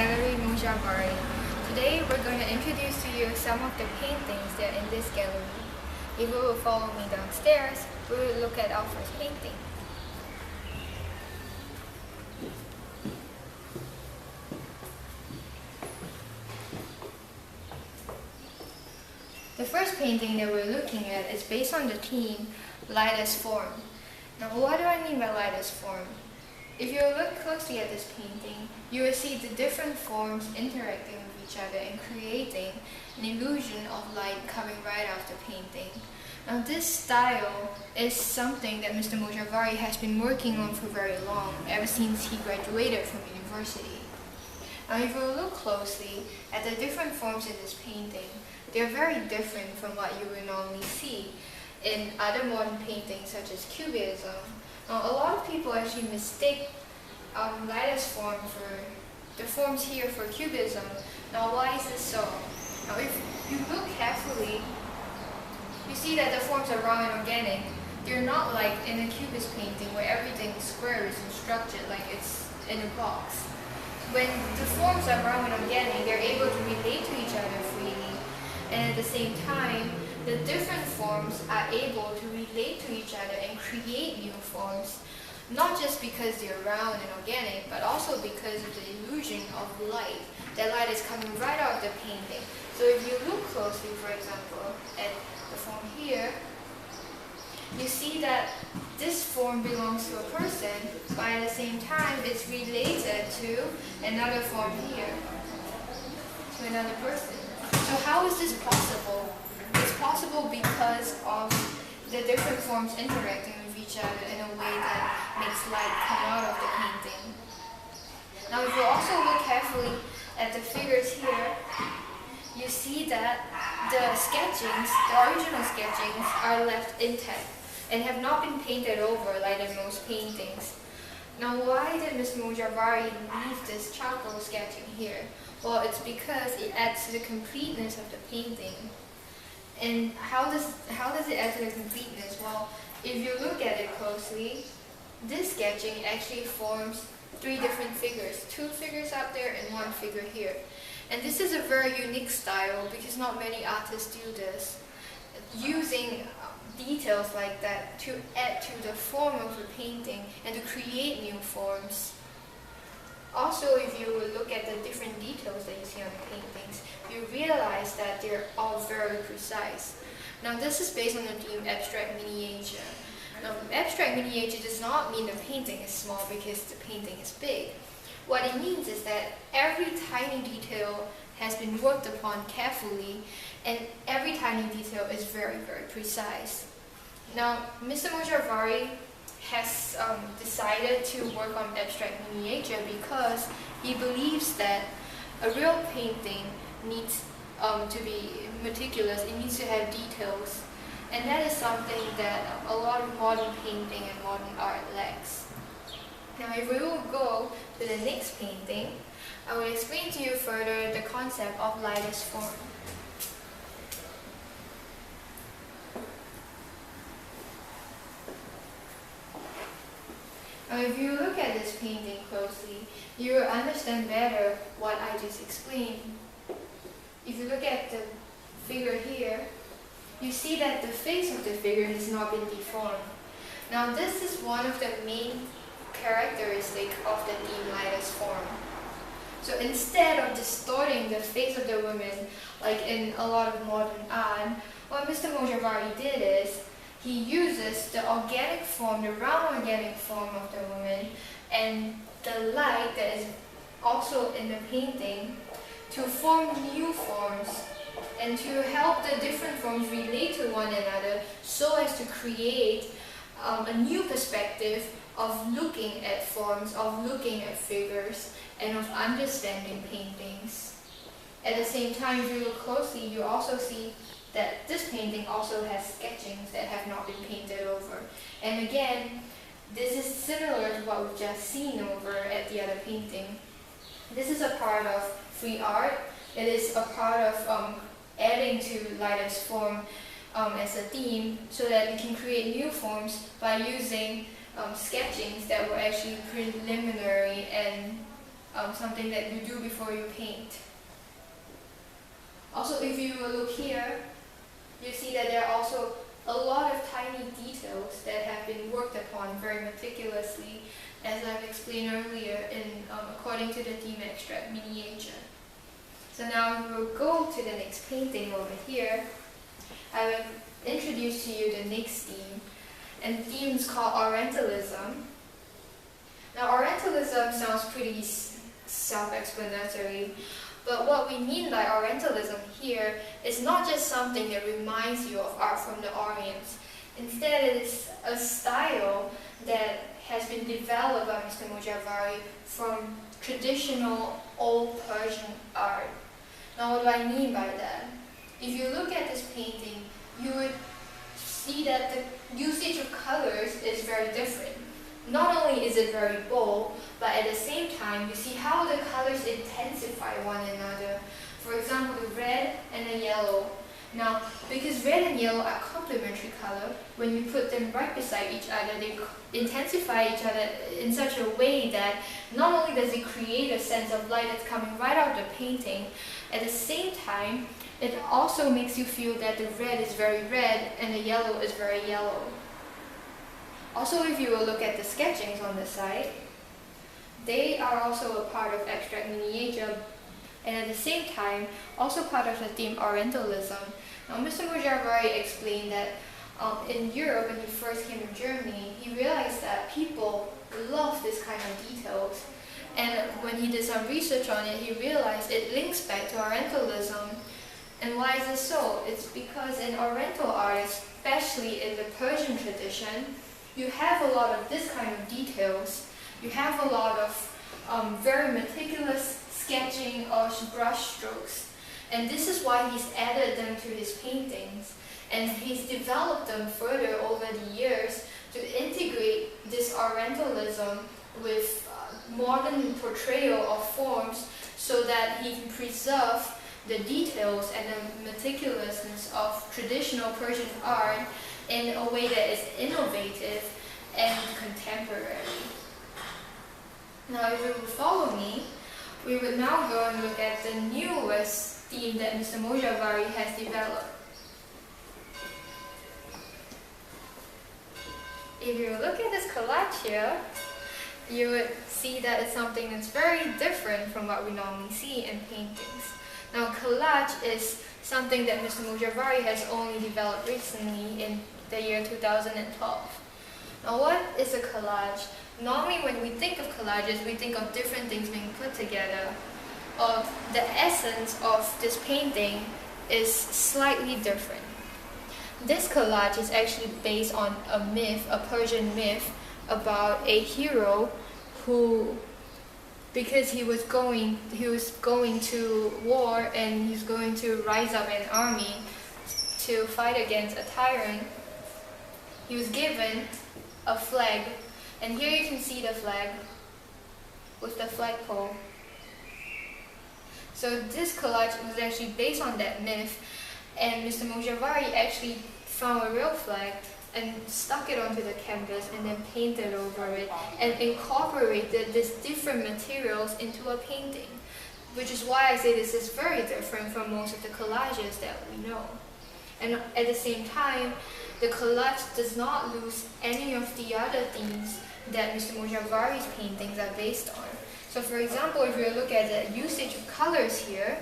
Gallery Mojavari. Today we're going to introduce to you some of the paintings that are in this gallery. If you will follow me downstairs, we will look at our first painting. The first painting that we're looking at is based on the theme light as form. Now, what do I mean by light as form? If you look closely at this painting, you will see the different forms interacting with each other and creating an illusion of light coming right off the painting. Now, this style is something that Mr. Mojavari has been working on for very long, ever since he graduated from university. Now, if you look closely at the different forms in this painting, they're very different from what you will normally see in other modern paintings such as Cubism. Now, a lot of people actually mistake light as form for the forms here for Cubism. Now, why is this so? Now, if you look carefully, you see that the forms are round and organic. They're not like in a Cubist painting where everything is square and structured like it's in a box. When the forms are round and organic, they're able to relate to each other freely. And at the same time, the different forms are able to relate to each other and create new forms, not just because they're round and organic, but also because of the illusion of light. That light is coming right out of the painting. So if you look closely, for example, at the form here, you see that this form belongs to a person, but at the same time, it's related to another form here, to another person. So how is this possible? It's possible because of the different forms interacting with each other in a way that makes light come out of the painting. Now, if you also look carefully at the figures here, you see that the sketchings, the original sketchings, are left intact and have not been painted over like in most paintings. Now, why did Mr. Mojavari leave this charcoal sketching here? Well, it's because it adds to the completeness of the painting. And how does it add to the completeness? Well, if you look at it closely, this sketching actually forms three different figures. Two figures up there and one figure here. And this is a very unique style because not many artists do this, using details like that to add to the form of a painting and to create new forms. Also, if you look at the different details that you see on the paintings, you realize that they're all very precise. Now, this is based on the theme abstract miniature. Now, abstract miniature does not mean the painting is small because the painting is big. What it means is that every tiny detail has been worked upon carefully, and every tiny detail is very, very precise. Now, Mr. Mojavari has decided to work on abstract miniature because he believes that a real painting needs to be meticulous. It needs to have details, and that is something that a lot of modern painting and modern art lacks. Now, if we will go to the next painting, I will explain to you further the concept of light as form. Now, if you look at this painting closely, you will understand better what I just explained. If you look at the figure here, you see that the face of the figure has not been deformed. Now, this is one of the main characteristics of the theme light as form. So instead of distorting the face of the woman, like in a lot of modern art, what Mr. Mojavari did is he uses the organic form, the round organic form of the woman, and the light that is also in the painting to form new forms and to help the different forms relate to one another so as to create a new perspective of looking at forms, of looking at figures, and of understanding paintings. At the same time, if you look closely, you also see that this painting also has sketchings that have not been painted over. And again, this is similar to what we've just seen over at the other painting. This is a part of free art. It is a part of adding to light as form as a theme so that we can create new forms by using sketchings that were actually preliminary and something that you do before you paint. Also, if you look here, you see that there are also a lot of tiny details that have been worked upon very meticulously, as I've explained earlier, according to the theme Abstract Miniature. So now we will go to the next painting over here. I will introduce to you the next theme, and the theme is called Orientalism. Now, Orientalism sounds pretty self-explanatory, but what we mean by Orientalism here is not just something that reminds you of art from the Orient. Instead, it is a style that has been developed by Mr. Mojavari from traditional old Persian art. Now, what do I mean by that? If you look at this painting, you would see that the usage of colors is very different. Not only is it very bold, but at the same time, you see how the colors intensify one another. For example, the red and the yellow. Now, because red and yellow are complementary color, when you put them right beside each other, they intensify each other in such a way that not only does it create a sense of light that's coming right out of the painting, at the same time, it also makes you feel that the red is very red and the yellow is very yellow. Also, if you will look at the sketchings on the side, they are also a part of Abstract Miniature, and at the same time, also part of the theme Orientalism. Now, Mr. Mojavari explained that in Europe, when he first came to Germany, he realized that people love this kind of details. And when he did some research on it, he realized it links back to Orientalism. And why is this so? It's because in Oriental art, especially in the Persian tradition, you have a lot of this kind of details. You have a lot of very meticulous sketching or brush strokes. And this is why he's added them to his paintings. And he's developed them further over the years to integrate this Orientalism with modern portrayal of forms so that he can preserve the details and the meticulousness of traditional Persian art in a way that is innovative and contemporary. Now, if you would follow me, we would now go and look at the newest theme that Mr. Mojavari has developed. If you look at this collage here, you would see that it's something that's very different from what we normally see in paintings. Now, collage is something that Mr. Mojavari has only developed recently in the year 2012. Now, what is a collage? Normally, when we think of collages, we think of different things being put together. The essence of this painting is slightly different. This collage is actually based on a myth, a Persian myth, about a hero who, because he was going to war and he's going to rise up an army to fight against a tyrant, he was given a flag. And here you can see the flag with the flagpole. So this collage was actually based on that myth, and Mr. Mojavari actually found a real flag and stuck it onto the canvas and then painted over it and incorporated these different materials into a painting, which is why I say this is very different from most of the collages that we know. And at the same time, the collage does not lose any of the other themes that Mr. Mojavari's paintings are based on. So for example, if you look at the usage of colors here,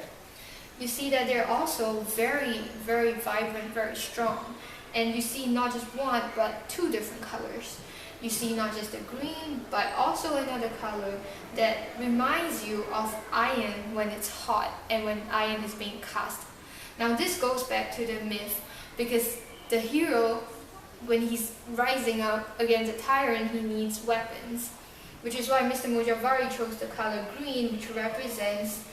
you see that they're also very, very vibrant, very strong. And you see not just one, but two different colors. You see not just the green, but also another color that reminds you of iron when it's hot and when iron is being cast. Now this goes back to the myth, because the hero, when he's rising up against a tyrant, he needs weapons, which is why Mr. Mojavari chose the color green, which represents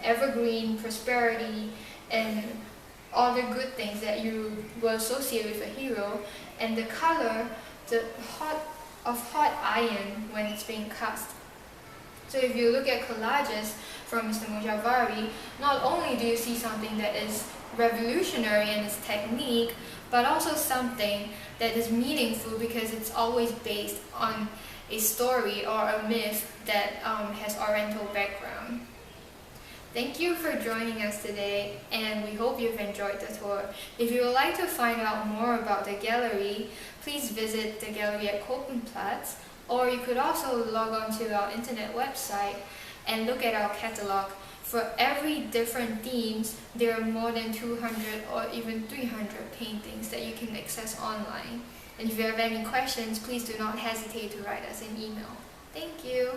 evergreen, prosperity, and all the good things that you will associate with a hero, and the color, hot iron when it's being cast. So if you look at collages from Mr. Mojavari, not only do you see something that is revolutionary in its technique, but also something that is meaningful because it's always based on a story or a myth that has Oriental background. Thank you for joining us today, and we hope you've enjoyed the tour. If you would like to find out more about the gallery, please visit the gallery at Kopenplatz, or you could also log on to our internet website and look at our catalog. For every different themes, there are more than 200 or even 300 paintings that you can access online. And if you have any questions, please do not hesitate to write us an email. Thank you.